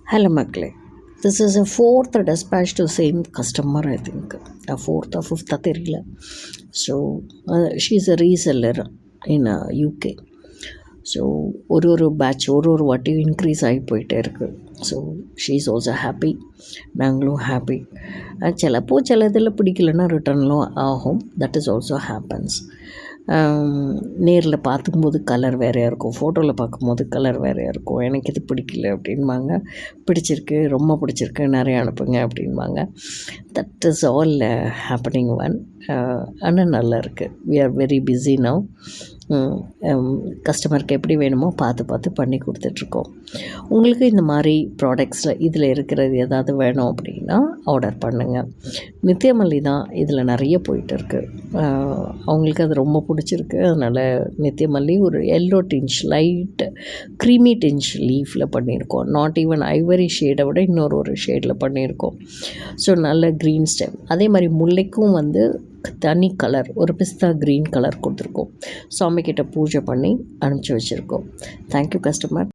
Hello, Makle. This is a fourth dispatch to same customer, I think. A fourth or fifth, தெரியல. So, she's a reseller in UK. So ஒரு batch ஒரு வாட்டி increase ஆகி போயிட்டே இருக்குது. So she is also happy, நாங்களும் happy. சில இதில் பிடிக்கலன்னா ரிட்டர்ன்லும் ஆகும். That is also happens. நேரில் பார்க்கும்போது கலர் வேறையாக இருக்கும், ஃபோட்டோவில் பார்க்கும்போது கலர் வேறையாக இருக்கும். எனக்கு இது பிடிக்கல அப்படின்பாங்க, பிடிச்சிருக்கு, ரொம்ப பிடிச்சிருக்கு, நிறைய அனுப்புங்க அப்படின்பாங்க. That is all happening one. ஆனால் நல்லா இருக்குது. We are very busy now. கஸ்டமருக்கு எப்படி வேணுமோ பார்த்து பண்ணி கொடுத்துட்ருக்கோம். உங்களுக்கு இந்த மாதிரி ப்ராடக்ட்ஸில் இதில் இருக்கிறது ஏதாவது வேணும் அப்படின்னா ஆர்டர் பண்ணுங்கள். நித்யமல்லி தான் இதில் நிறைய போயிட்டுருக்கு. அவங்களுக்கு அது ரொம்ப பிடிச்சிருக்கு. அதனால் நித்யமல்லி ஒரு yellow tinge, light creamy tinge லீஃபில் பண்ணியிருக்கோம். நாட் ஈவன் ஐவரி ஷேடை விட இன்னொரு ஷேடில் பண்ணியிருக்கோம். ஸோ நல்ல க்ரீன் ஸ்டெம். அதே மாதிரி முல்லைக்கும் தனி கலர், ஒரு பிஸ்தா க்ரீன் கலர் கொடுத்துருக்கோம். சாமிக்கிட்ட பூஜை பண்ணி அனுப்பிச்சி வச்சுருக்கோம். Thank you customer.